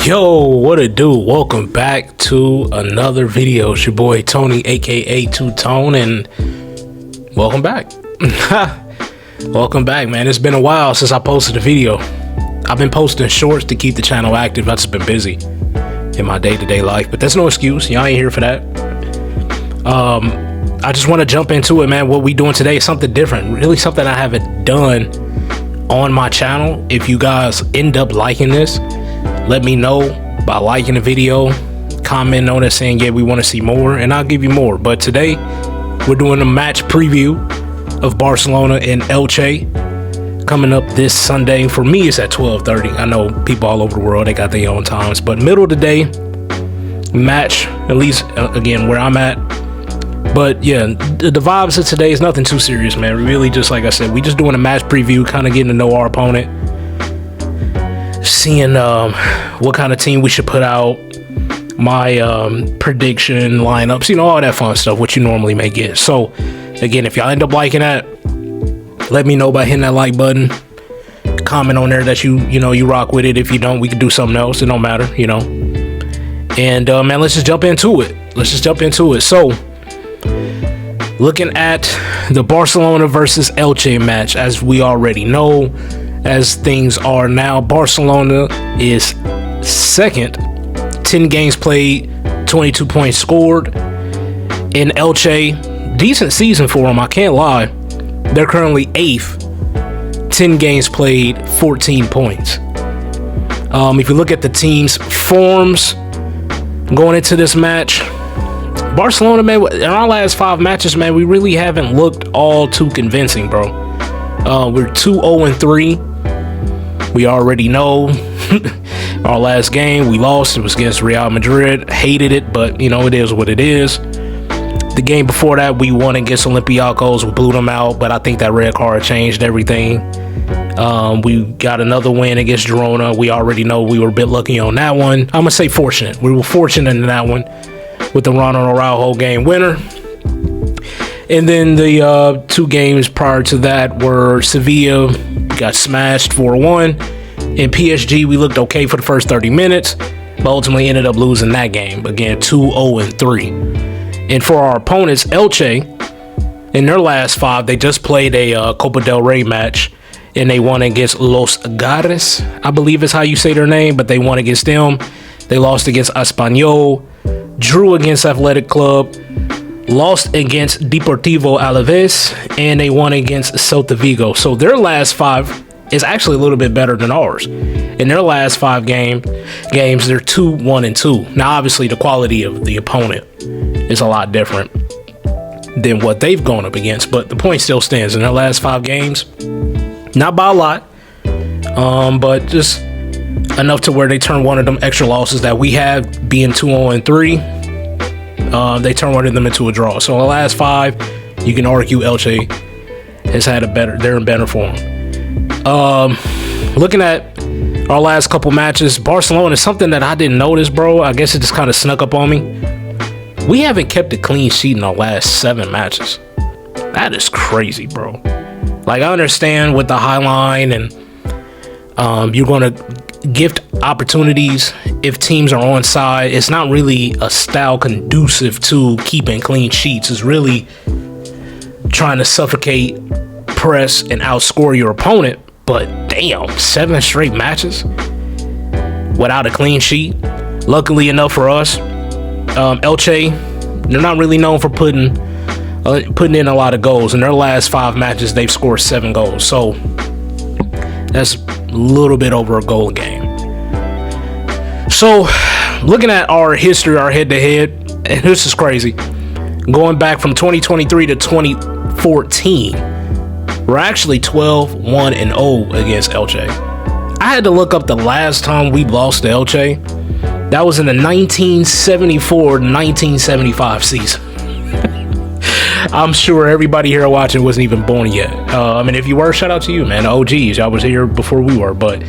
Yo, what it do? Welcome back to another video. It's your boy Tony, aka Two Tone, and welcome back. Welcome back, man. It's been a while since I posted a video. I've been posting shorts to keep the channel active. I've just been busy in my day-to-day life, but that's no excuse. Y'all ain't here for that. I just want to jump into it, man. What we doing today is something different, really something I haven't done on my channel. If you guys end up liking this, let me know by liking the video, commenting on it saying, yeah, we want to see more, and I'll give you more. But today, we're doing a match preview of Barcelona and Elche coming up this Sunday. For me, it's at 12:30. I know people all over the world, they got their own times, but middle of the day match, at least, again, where I'm at. But yeah, the vibes of today is nothing too serious, man. Really, just like I said, we just doing a match preview, kind of getting to know our opponent, seeing what kind of team we should put out, my prediction lineups, you know, all that fun stuff, what you normally may get. So again, if y'all end up liking that, let me know by hitting that like button, comment on there that you rock with it. If you don't, we can do something else. It don't matter, you know. And man, let's just jump into it. So looking at the Barcelona versus Elche match, as we already know, as things are now, Barcelona is second, 10 games played, 22 points scored. In Elche, decent season for them, I can't lie. They're currently 8th, 10 games played, 14 points. If you look at the team's forms going into this match, Barcelona, man, in our last 5 matches, man, we really haven't looked all too convincing, bro. We're 2-0-3. We already know our last game we lost. It was against Real Madrid. Hated it, but you know, it is what it is. The game before that, we won against Olympiacos. We blew them out, but I think that red card changed everything. We got another win against Girona. We already know we were a bit lucky on that one. I'm gonna say fortunate. We were fortunate in that one with the Ronald Araujo game winner. And then the 2 games prior to that were Sevilla, got smashed 4-1. In PSG, we looked okay for the first 30 minutes, but ultimately ended up losing that game. Again, 2-0-3. And for our opponents, Elche, in their last 5, they just played a Copa del Rey match, and they won against Los Gares, I believe is how you say their name, but they won against them. They lost against Espanyol, drew against Athletic Club, lost against Deportivo Alaves, and they won against Celta Vigo. So their last 5 is actually a little bit better than ours. In their last 5 games, they're 2-1-2. Now, obviously, the quality of the opponent is a lot different than what they've gone up against, but the point still stands. In their last 5 games, not by a lot, but just enough to where they turn one of them extra losses that we have, being 2-0-3. They turn one of them into a draw. So in the last 5, you can argue Elche has had they're in better form. Looking at our last couple matches, Barcelona is something that I didn't notice, bro. I guess it just kind of snuck up on me. We haven't kept a clean sheet in our last 7 matches. That is crazy, bro. Like, I understand with the high line and you're going to gift opportunities if teams are on side. It's not really a style conducive to keeping clean sheets. It's really trying to suffocate, press, and outscore your opponent. But damn, 7 straight matches without a clean sheet. Luckily enough for us, Elche, they're not really known for putting in a lot of goals. In their last 5 matches, they've scored 7 goals. So that's a little bit over a goal a game. So looking at our history, our head-to-head, and this is crazy. Going back from 2023 to 2014, we're actually 12-1-0 against Elche. I had to look up the last time we lost to Elche. That was in the 1974-1975 season. I'm sure everybody here watching wasn't even born yet. I mean, if you were, shout out to you, man. The OGs, y'all was here before we were. But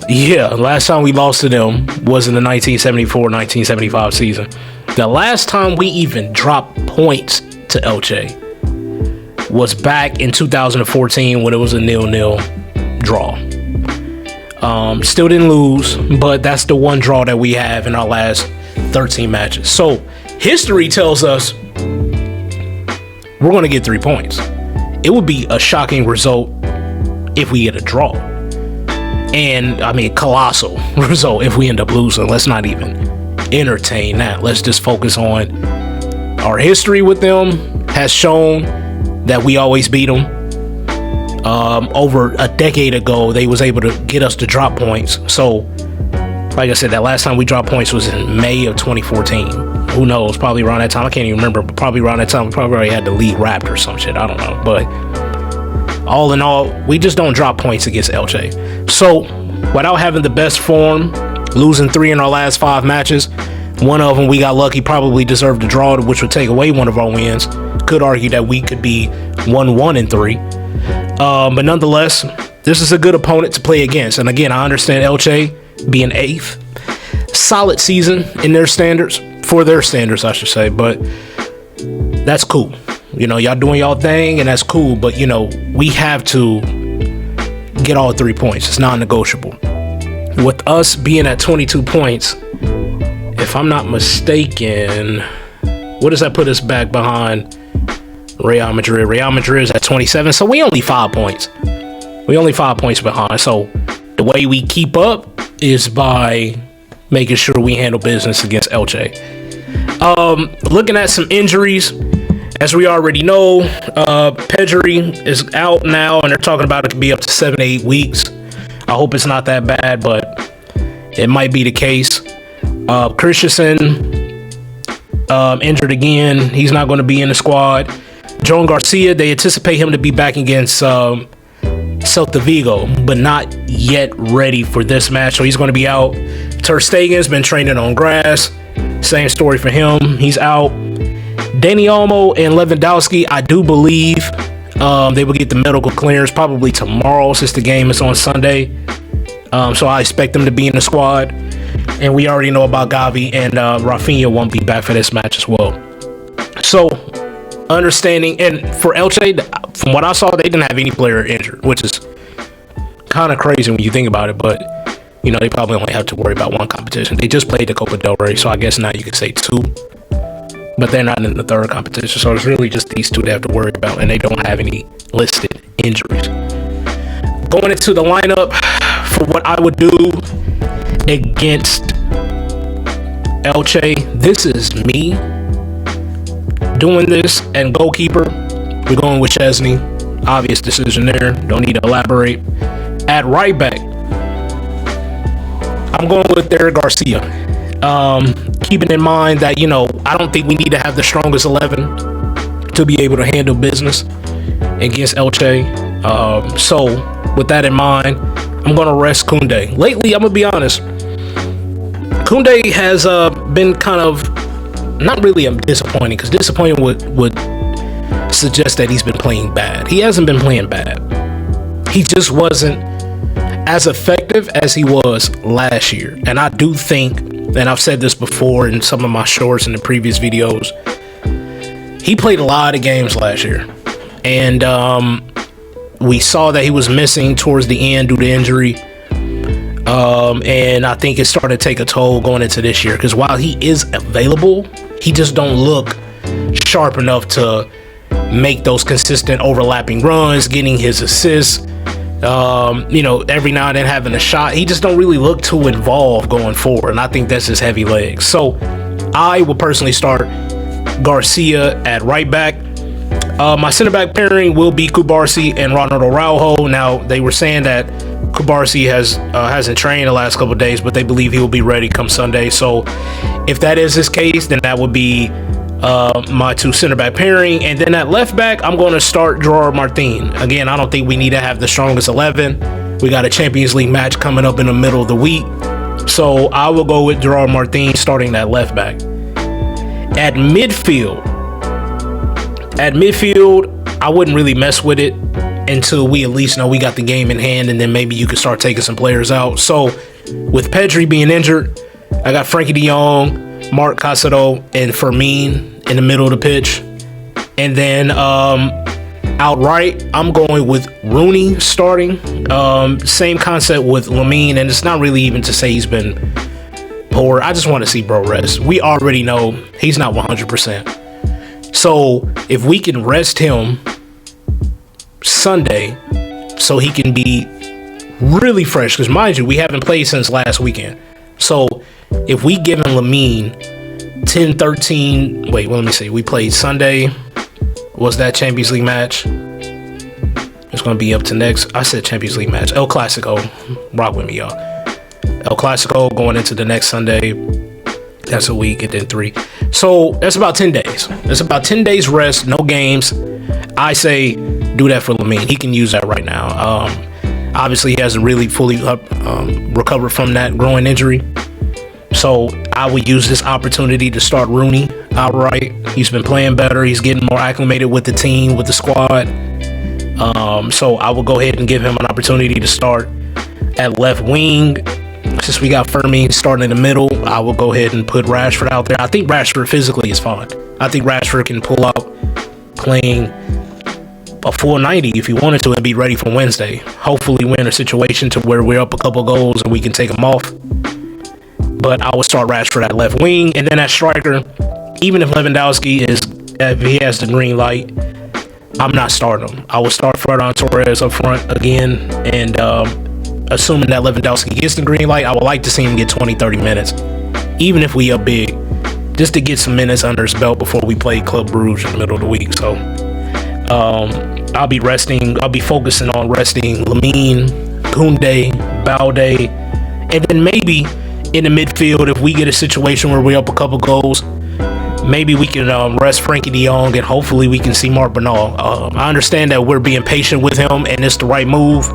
yeah, last time we lost to them was in the 1974-1975 season. The last time we even dropped points to Elche was back in 2014 when it was a 0-0 draw. Still didn't lose, but that's the one draw that we have in our last 13 matches. So history tells us we're going to get 3 points. It would be a shocking result if we get a draw. And I mean, colossal result if we end up losing. Let's not even entertain that. Let's just focus on our history with them has shown that we always beat them. Over a decade ago, they was able to get us to drop points. So, like I said, that last time we dropped points was in May of 2014. Who knows? Probably around that time. I can't even remember, but probably around that time, we probably already had the league wrapped or some shit. I don't know. But all in all, we just don't drop points against Elche. So, without having the best form, losing 3 in our last 5 matches, one of them we got lucky, probably deserved a draw, which would take away one of our wins. Could argue that we could be 1-1-3. But nonetheless, this is a good opponent to play against. And again, I understand Elche being 8th. Solid season in their standards, for their standards, I should say. But that's cool. You know, y'all doing y'all thing, and that's cool. But, you know, we have to get all 3 points. It's non-negotiable. With us being at 22 points, if I'm not mistaken, what does that put us back behind Real Madrid? Real Madrid is at 27, so we only 5 points. We only 5 points behind. So the way we keep up is by making sure we handle business against Elche. Looking at some injuries, as we already know, Pedri is out now, and they're talking about it could be up to 7 to 8 weeks. I hope it's not that bad, but it might be the case. Christensen injured again. He's not going to be in the squad. Joan Garcia, they anticipate him to be back against Celta Vigo, but not yet ready for this match, so he's going to be out. Ter Stegen's been training on grass. Same story for him. He's out. Dani Olmo and Lewandowski, I do believe they will get the medical clearance probably tomorrow, since the game is on Sunday. So I expect them to be in the squad. And we already know about Gavi, and Rafinha won't be back for this match as well. So, understanding, and for Elche, from what I saw, they didn't have any player injured, which is kind of crazy when you think about it. But, you know, they probably only have to worry about one competition. They just played the Copa del Rey, so I guess now you could say 2. But they're not in the 3rd competition, so it's really just these 2 they have to worry about, and they don't have any listed injuries. Going into the lineup for what I would do against Elche, this is me doing this. And goalkeeper, we're going with Chesney. Obvious decision there, don't need to elaborate. At right back, I'm going with Eric Garcia. Keeping in mind that, you know, I don't think we need to have the strongest 11 to be able to handle business against Elche. So with that in mind, I'm going to rest Koundé. Lately, I'm going to be honest, Koundé has been kind of, not really disappointing, because disappointing would suggest that he's been playing bad. He hasn't been playing bad. He just wasn't as effective as he was last year. And I do think, and I've said this before in some of my shorts in the previous videos, he played a lot of games last year. And we saw that he was missing towards the end due to injury. And I think it started to take a toll going into this year, because while he is available, he just don't look sharp enough to make those consistent overlapping runs, getting his assists, you know, every now and then having a shot. He just don't really look too involved going forward, and I think that's his heavy legs. So I will personally start Garcia at right back. My center back pairing will be Kubarsi and Ronald Araujo. Now, they were saying that Kubarsi hasn't trained the last couple of days, but they believe he will be ready come Sunday. So if that is his case, then that would be my 2 center back pairing. And then at left back, I'm going to start Gerard Martin. Again, I don't think we need to have the strongest 11. We got a Champions League match coming up in the middle of the week. So I will go with Gerard Martin starting that left back. At midfield, I wouldn't really mess with it until we at least know we got the game in hand, and then maybe you could start taking some players out. So with Pedri being injured, I got Frankie de Jong, Marc Caicedo, and Fermin in the middle of the pitch. And then Outright, I'm going with Rooney starting. Same concept with Lamine, and it's not really even to say he's been poor. I just want to see bro rest. We already know he's not 100%. So if we can rest him Sunday so he can be really fresh, because mind you, we haven't played since last weekend. So if we give him Lamine 10-13, let me see. We played Sunday. Was that Champions League match? It's going to be up to next. I said Champions League match. El Clasico. Rock with me, y'all. El Clasico going into the next Sunday. That's a week and then 3. So that's about 10 days. That's about 10 days rest, no games. I say do that for Lamine. He can use that right now. Obviously, he hasn't really fully recovered from that groin injury. So I would use this opportunity to start Rooney outright. He's been playing better. He's getting more acclimated with the team, with the squad. So I will go ahead and give him an opportunity to start at left wing. Since we got Firmino starting in the middle, I will go ahead and put Rashford out there. I think Rashford physically is fine. I think Rashford can pull out playing a full 90 if he wanted to and be ready for Wednesday. Hopefully we're in a situation to where we're up a couple goals and we can take him off. But I would start Rashford at left wing, and then at striker, even if Lewandowski if he has the green light, I'm not starting him. I would start Ferran Torres up front again, and assuming that Lewandowski gets the green light, I would like to see him get 20-30 minutes, even if we up big, just to get some minutes under his belt before we play Club Brugge in the middle of the week. So I'll be focusing on resting Lamine, Koundé, Balde, and then maybe in the midfield, if we get a situation where we're up a couple goals, maybe we can rest Frankie de Jong, and hopefully we can see Marc Bernal. I understand that we're being patient with him and it's the right move,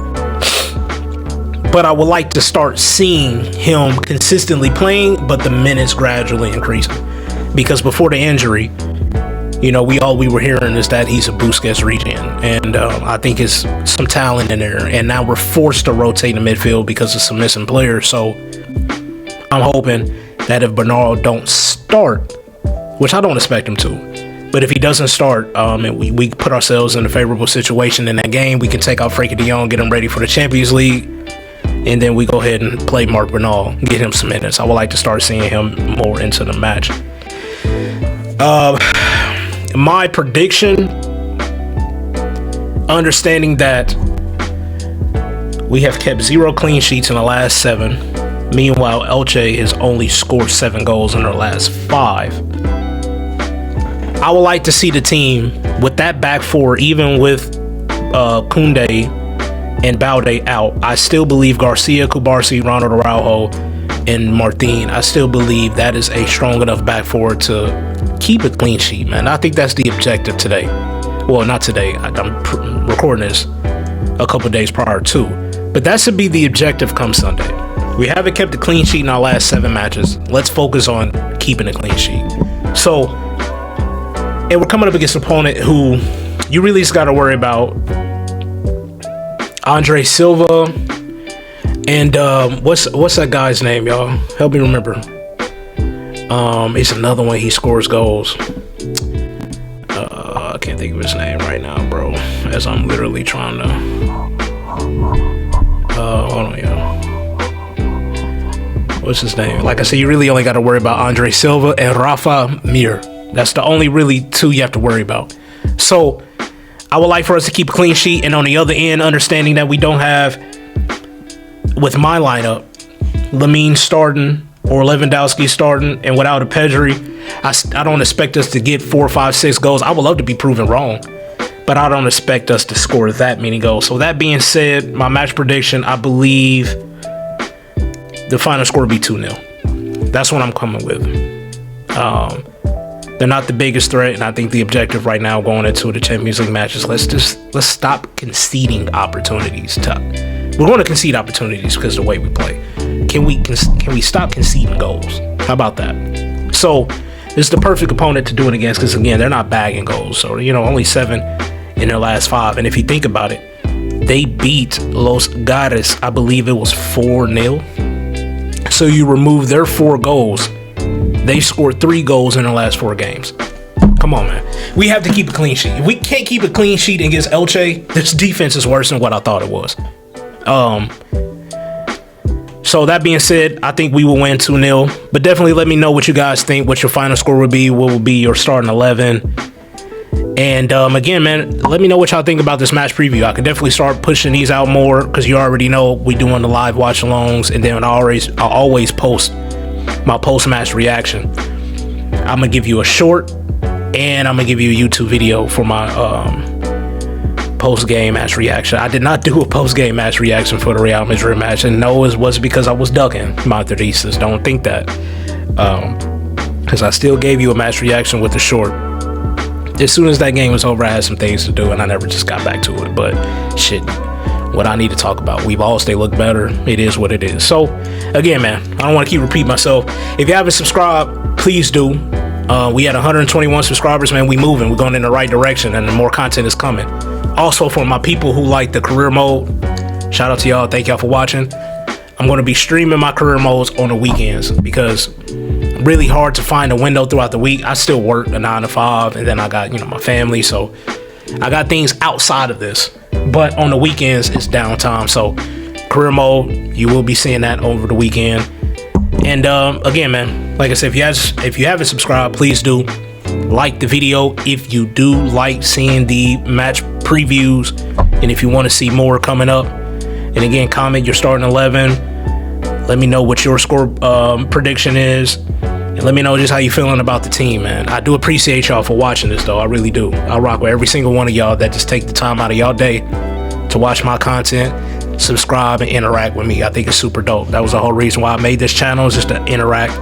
but I would like to start seeing him consistently playing, but the minutes gradually increasing, because before the injury, we were hearing is that he's a Busquets regen, and I think it's some talent in there, and now we're forced to rotate in the midfield because of some missing players. So I'm hoping that if Bernal don't start, which I don't expect him to, but if he doesn't start, and we put ourselves in a favorable situation in that game, we can take out Frankie de Jong, get him ready for the Champions League, and then we go ahead and play Marc Bernal, get him some minutes. I would like to start seeing him more into the match. My prediction, understanding that we have kept 0 clean sheets in the last 7. Meanwhile, Elche has only scored 7 goals in their last 5. I would like to see the team with that back 4, even with Koundé and Balde out. I still believe Garcia, Kubarsi, Ronald Araujo, and Martin, I still believe that is a strong enough back 4 to keep a clean sheet, man. I think that's the objective today. Well, not today. I'm recording this a couple days prior to, but that should be the objective come Sunday. We haven't kept a clean sheet in our last 7 matches. Let's focus on keeping a clean sheet. So, and we're coming up against an opponent who you really just got to worry about Andre Silva and what's that guy's name, y'all? Help me remember. It's another one. He scores goals. I can't think of his name right now, bro. As I'm literally trying to. Hold on, y'all. What's his name? Like I said, you really only got to worry about Andre Silva and Rafa Mir. That's the only really 2 you have to worry about. So I would like for us to keep a clean sheet, and on the other end, understanding that we don't have, with my lineup, Lamine starting or Lewandowski starting, and without a Pedri, I don't expect us to get 4, 5, 6 goals. I would love to be proven wrong, but I don't expect us to score that many goals. So that being said, my match prediction, I believe the final score will be 2-0. That's what I'm coming with. They're not the biggest threat, and I think the objective right now going into the Champions League matches, let's stop conceding opportunities. We're going to concede opportunities because of the way we play. Can we stop conceding goals? How about that? So it's the perfect opponent to do it against, because again, they're not bagging goals. So only 7 in their last 5, and if you think about it, they beat Los Gares, I believe it was 4-0. So you remove their 4 goals, they scored 3 goals in their last 4 games. Come on, man. We have to keep a clean sheet. If we can't keep a clean sheet against Elche, this defense is worse than what I thought it was. So that being said, I think we will win 2-0. But definitely let me know what you guys think, what your final score would be, what will be your starting 11. And again, man, let me know what y'all think about this match preview. I can definitely start pushing these out more because you already know we doing the live watch alongs, and then I always post my post-match reaction. I'm gonna give you a short, and I'm gonna give you a YouTube video for my post-game match reaction. I did not do a post-game match reaction for the Real Madrid match, and no, it was because I was ducking Madridistas. Don't think that, because I still gave you a match reaction with the short. As soon as that game was over, I had some things to do, and I never just got back to it. But shit, what I need to talk about, we've all they look better. It is what it is. So again, man, I don't want to keep repeating myself. If you haven't subscribed, please do. We had 121 subscribers, man. We moving. We're going in the right direction, and more content is coming. Also, for my people who like the career mode, shout out to y'all. Thank y'all for watching. I'm going to be streaming my career modes on the weekends because really hard to find a window throughout the week. I still work a 9 to 5, and then I got, my family. So I got things outside of this, but on the weekends it's downtime. So career mode, you will be seeing that over the weekend. And again, man, like I said, if you haven't subscribed, please do like the video if you do like seeing the match previews, and if you want to see more coming up. And again, comment your starting 11. Let me know what your score prediction is, and let me know just how you feeling about the team, man. I do appreciate y'all for watching this, though. I really do. I rock with every single one of y'all that just take the time out of y'all day to watch my content, subscribe, and interact with me. I think it's super dope. That was the whole reason why I made this channel, is just to interact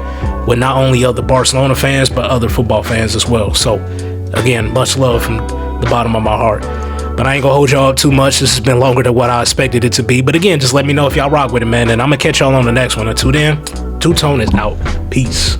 with not only other Barcelona fans, but other football fans as well. So again, much love from the bottom of my heart. But I ain't gonna hold y'all up too much. This has been longer than what I expected it to be. But again, just let me know if y'all rock with it, man. And I'm gonna catch y'all on the next one. Until then, Two Tone is out. Peace.